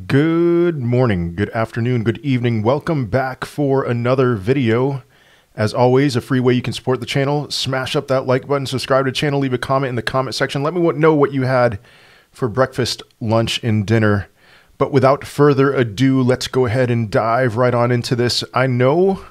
Good morning, good afternoon, good evening. Welcome back for another video. As always, a free way you can support the channel. Smash up that like button, subscribe to the channel, leave a comment in the comment section. Let me know what you had for breakfast, lunch, and dinner. But without further ado, let's go ahead and dive right on into this. I know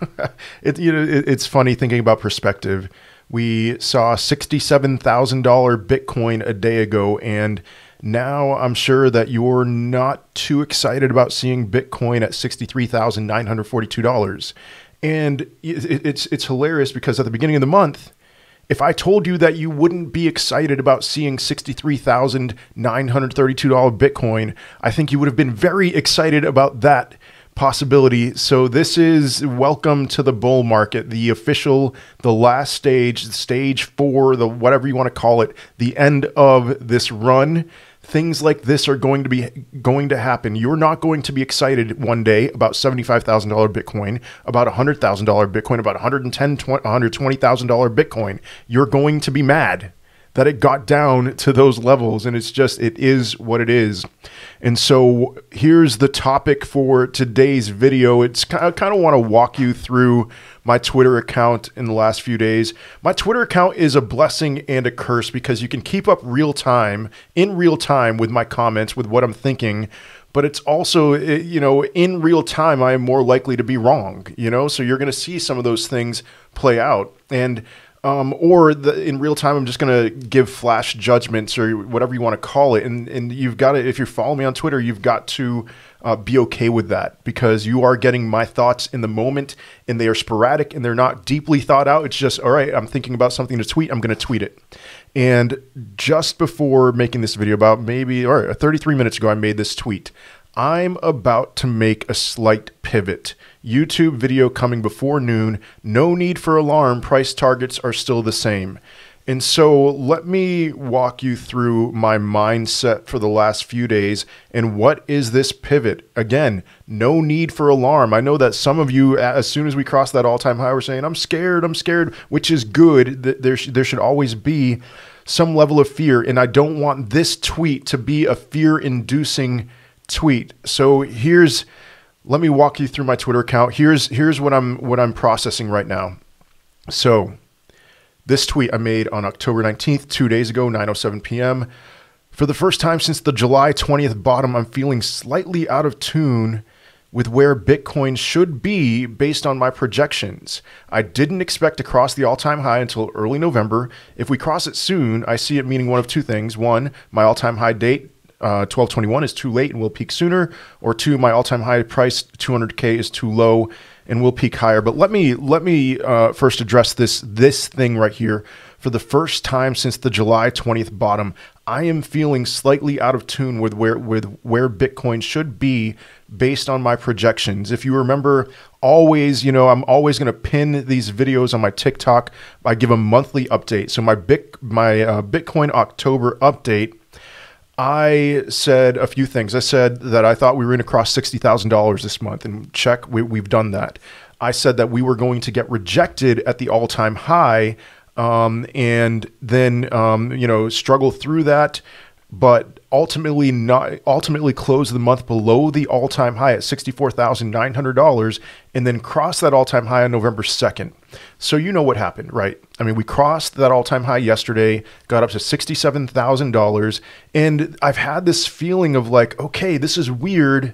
it's funny thinking about perspective. We saw $67,000 Bitcoin a day ago, and now I'm sure that you're not too excited about seeing Bitcoin at $63,942. And it's hilarious because at the beginning of the month, if I told you that you wouldn't be excited about seeing $63,932 Bitcoin, I think you would have been very excited about that possibility. So this is welcome to the bull market, the official, the last stage, stage 4, the whatever you want to call it, the end of this run. Things like this are going to happen. You're not going to be excited one day about $75,000 Bitcoin, about $100,000 Bitcoin, about $120,000 Bitcoin. You're going to be mad that it got down to those levels, and it is what it is. And so here's the topic for today's video. I kind of want to walk you through my Twitter account in the last few days. My Twitter account is a blessing and a curse because you can keep up in real time with my comments, with what I'm thinking. But it's also, in real time, I am more likely to be wrong, so you're going to see some of those things play out. And in real time, I'm just going to give flash judgments or whatever you want to call it. And you've got to, if you're following me on Twitter, you've got to be okay with that, because you are getting my thoughts in the moment, and they are sporadic and they're not deeply thought out. It's just, all right, I'm thinking about something to tweet, I'm going to tweet it. And just before making this video, about 33 minutes ago, I made this tweet. I'm about to make a slight pivot. YouTube video coming before noon. No need for alarm. Price targets are still the same. And so let me walk you through my mindset for the last few days and what is this pivot. Again, no need for alarm. I know that some of you, as soon as we cross that all-time high, were saying, I'm scared, which is good. There should always be some level of fear, and I don't want this tweet to be a fear-inducing tweet. So let me walk you through my Twitter account. Here's what I'm processing right now. So this tweet I made on October 19th, 2 days ago, 9:07 p.m. For the first time since the July 20th bottom, I'm feeling slightly out of tune with where Bitcoin should be based on my projections. I didn't expect to cross the all-time high until early November. If we cross it soon, I see it meaning one of two things. One, my all-time high date, 12/21, is too late and will peak sooner, or two, my all-time high price, 200K, is too low and will peak higher. But let me first address this thing right here. For the first time since the July 20th bottom, I am feeling slightly out of tune with where Bitcoin should be based on my projections. If you remember, always, I'm always going to pin these videos on my TikTok. I give a monthly update. So my Bitcoin October update, I said a few things. I said that I thought we were going to cross $60,000 this month, and check, we've done that. I said that we were going to get rejected at the all-time high, and then struggle through that, but ultimately close the month below the all-time high at $64,900, and then cross that all-time high on November 2nd. So you know what happened, right? I mean, we crossed that all-time high yesterday, got up to $67,000, and I've had this feeling of like, okay, this is weird.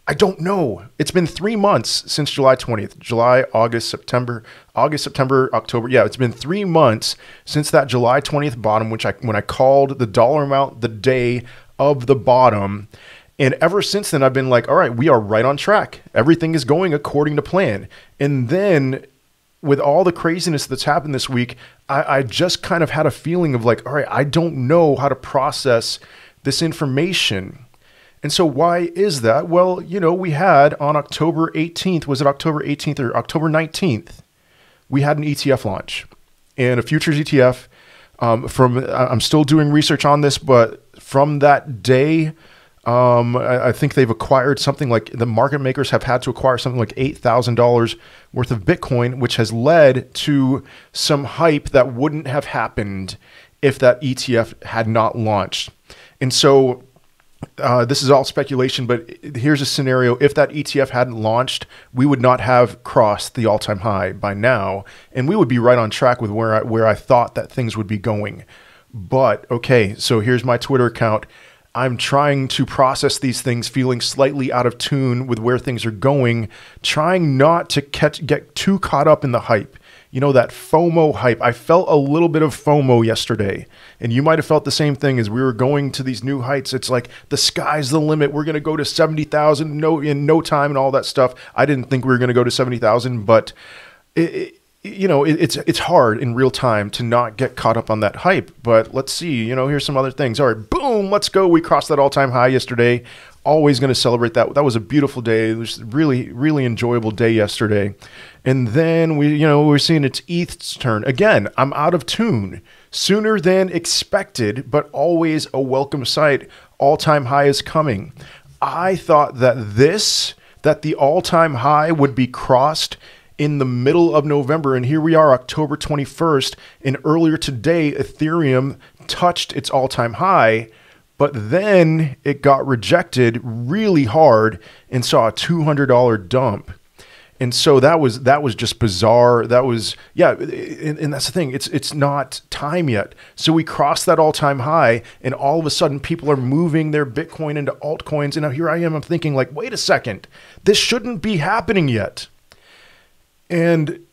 I don't know. It's been 3 months since July 20th. July, August, September, October. Yeah, it's been 3 months since that July 20th bottom, when I called the dollar amount the day of the bottom. And ever since then, I've been like, all right, we are right on track. Everything is going according to plan. And then with all the craziness that's happened this week, I just kind of had a feeling of like, all right, I don't know how to process this information. And so why is that? Well, we had on October 18th, was it October 18th or October 19th? We had an ETF launch, and a futures ETF. I'm still doing research on this, but from that day, I think they've acquired something like, the market makers have had to acquire something like $8,000 worth of Bitcoin, which has led to some hype that wouldn't have happened if that ETF had not launched. And so This is all speculation, but here's a scenario. If that ETF hadn't launched, we would not have crossed the all-time high by now, and we would be right on track with where I thought that things would be going. But, okay, so here's my Twitter account. I'm trying to process these things, feeling slightly out of tune with where things are going, trying not to get too caught up in the hype. You know, that FOMO hype. I felt a little bit of FOMO yesterday, and you might have felt the same thing as we were going to these new heights. It's like the sky's the limit. We're going to go to 70,000 in no time and all that stuff. I didn't think we were going to go to 70,000, but it's hard in real time to not get caught up on that hype. But let's see, here's some other things. All right, boom, let's go. We crossed that all-time high yesterday. Always going to celebrate that. That was a beautiful day. It was a really, really enjoyable day yesterday. And then we're seeing it's ETH's turn. Again, I'm out of tune. Sooner than expected, but always a welcome sight. All-time high is coming. I thought that the all-time high would be crossed in the middle of November, and here we are, October 21st, and earlier today, Ethereum touched its all-time high, but then it got rejected really hard and saw a $200 dump. And so that was just bizarre. That was, yeah, and that's the thing. It's not time yet. So we crossed that all-time high, and all of a sudden people are moving their Bitcoin into altcoins, and now here I am, I'm thinking like, wait a second, this shouldn't be happening yet. And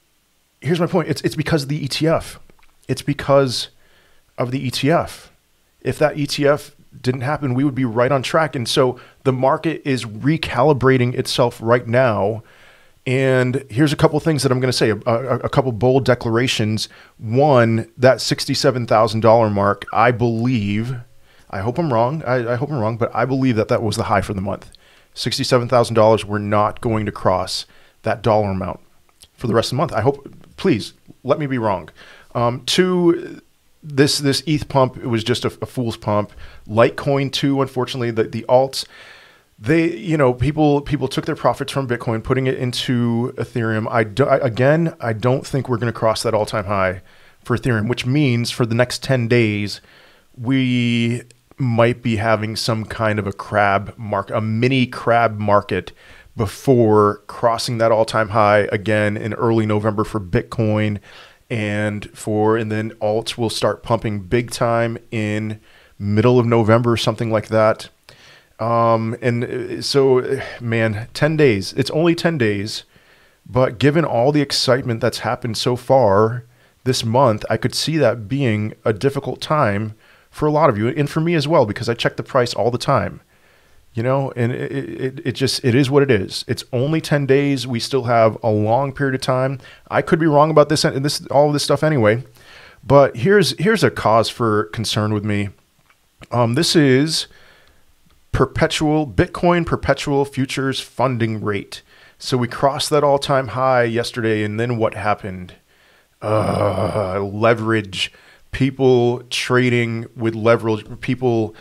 here's my point. It's because of the ETF. It's because of the ETF. If that ETF didn't happen, we would be right on track. And so the market is recalibrating itself right now. And here's a couple of things that I'm going to say, a couple bold declarations. One, that $67,000 mark, I believe, I hope I'm wrong. I hope I'm wrong, but I believe that was the high for the month. $67,000, we're not going to cross that dollar amount for the rest of the month. I hope, please let me be wrong. Two, this ETH pump, it was just a fool's pump. Litecoin too, unfortunately, the alts, people took their profits from Bitcoin, putting it into Ethereum. I don't think we're going to cross that all-time high for Ethereum, which means for the next 10 days, we might be having some kind of a mini crab market before crossing that all-time high again in early November for Bitcoin, and then alts will start pumping big time in middle of November, something like that. And so, man, 10 days. It's only 10 days, but given all the excitement that's happened so far this month, I could see that being a difficult time for a lot of you, and for me as well, because I check the price all the time. And it is what it is. It's only 10 days. We still have a long period of time. I could be wrong about this and all of this stuff anyway. But here's a cause for concern with me. This is Bitcoin perpetual futures funding rate. So we crossed that all-time high yesterday, and then what happened? Leverage. People trading with leverage. People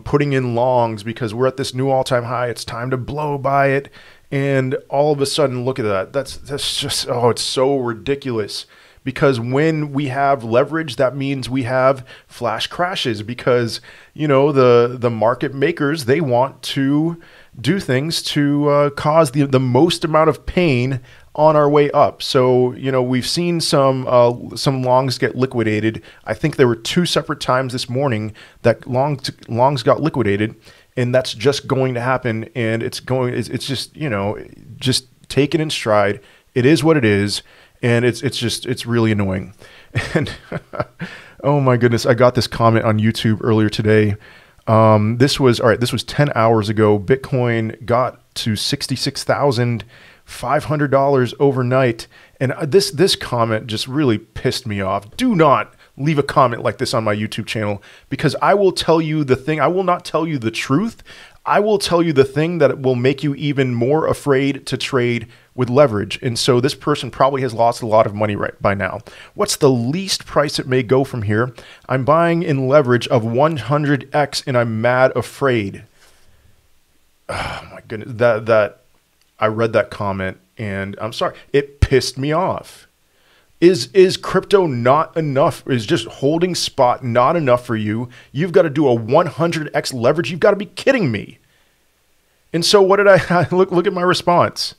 putting in longs because we're at this new all-time high. It's time to blow by it. And all of a sudden, look at that. That's just, it's so ridiculous. Because when we have leverage, that means we have flash crashes, because, the market makers, they want to do things to cause the most amount of pain on our way up. So, we've seen some longs get liquidated. I think there were 2 separate times this morning that longs got liquidated, and that's just going to happen. And it's just, just take it in stride. It is what it is. And it's really annoying. And oh my goodness, I got this comment on YouTube earlier today. This was 10 hours ago. Bitcoin got to $66,500 overnight. And this comment just really pissed me off. Do not leave a comment like this on my YouTube channel, because I will tell you the thing. I will not tell you the truth. I will tell you the thing that will make you even more afraid to trade with leverage. And so this person probably has lost a lot of money right by now. What's the least price it may go from here? I'm buying in leverage of 100x, and I'm mad afraid. Oh my goodness. That I read that comment, and I'm sorry. It pissed me off. Is crypto not enough? Is just holding spot not enough for you? You've got to do a 100x leverage. You've got to be kidding me. And so what did I look at my response?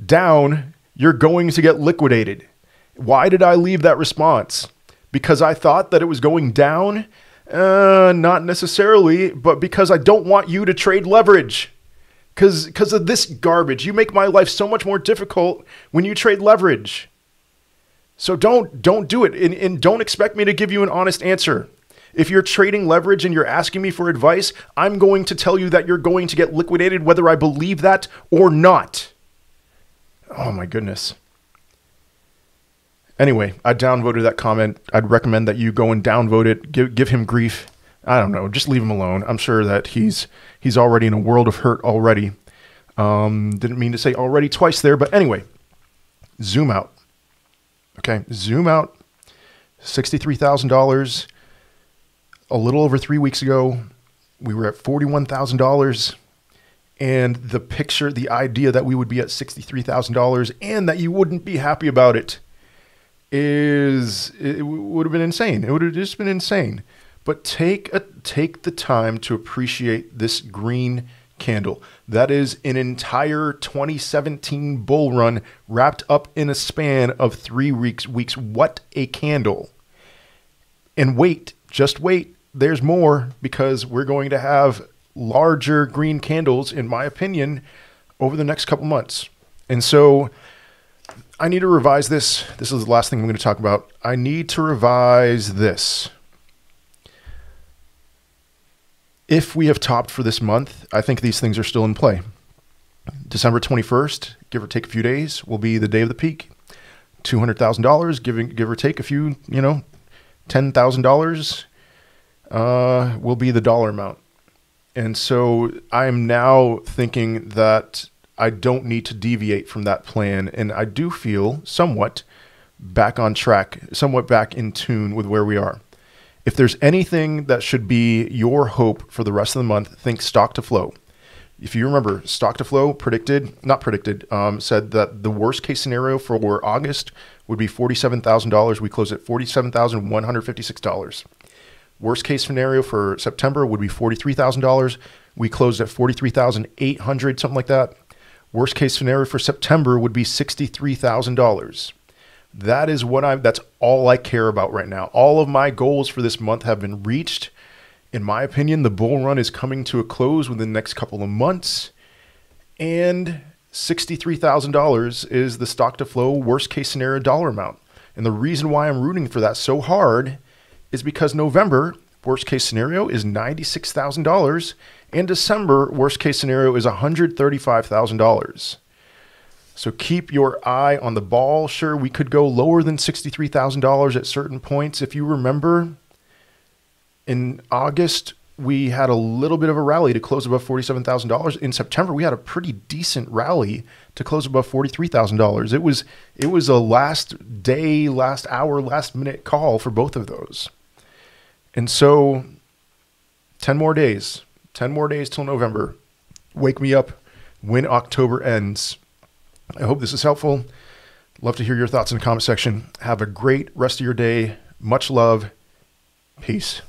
Down, you're going to get liquidated. Why did I leave that response? Because I thought that it was going down? Not necessarily, but because I don't want you to trade leverage. Because of this garbage. You make my life so much more difficult when you trade leverage. So don't do it, and don't expect me to give you an honest answer. If you're trading leverage and you're asking me for advice, I'm going to tell you that you're going to get liquidated whether I believe that or not. Oh my goodness. Anyway, I downvoted that comment. I'd recommend that you go and downvote it. Give him grief. I don't know. Just leave him alone. I'm sure that he's already in a world of hurt already. Didn't mean to say already twice there, but anyway, zoom out. Okay, zoom out. $63,000. A little over 3 weeks ago, we were at $41,000. And the picture, the idea that we would be at $63,000 and that you wouldn't be happy about it would have been insane. It would have just been insane. But take the time to appreciate this green candle. That is an entire 2017 bull run wrapped up in a span of 3 weeks. What a candle. And wait, just wait. There's more, because we're going to have larger green candles, in my opinion, over the next couple months. And so I need to revise this. This is the last thing I'm going to talk about. I need to revise this. If we have topped for this month, I think these things are still in play. December 21st, give or take a few days, will be the day of the peak. $200,000, give or take a few, $10,000 will be the dollar amount. And so I'm now thinking that I don't need to deviate from that plan. And I do feel somewhat back on track, somewhat back in tune with where we are. If there's anything that should be your hope for the rest of the month, think stock to flow. If you remember, stock to flow said that the worst case scenario for August would be $47,000. We closed at $47,156. Worst case scenario for September would be $43,000. We closed at $43,800, something like that. Worst case scenario for September would be $63,000. That's all I care about right now. All of my goals for this month have been reached. In my opinion, the bull run is coming to a close within the next couple of months. And $63,000 is the stock to flow worst case scenario dollar amount. And the reason why I'm rooting for that so hard is because November, worst case scenario, is $96,000. And December, worst case scenario, is $135,000. So keep your eye on the ball. Sure, we could go lower than $63,000 at certain points. If you remember, in August, we had a little bit of a rally to close above $47,000. In September, we had a pretty decent rally to close above $43,000. It was a last day, last hour, last minute call for both of those. And so 10 more days till November. Wake me up when October ends. I hope this is helpful. Love to hear your thoughts in the comment section. Have a great rest of your day. Much love. Peace.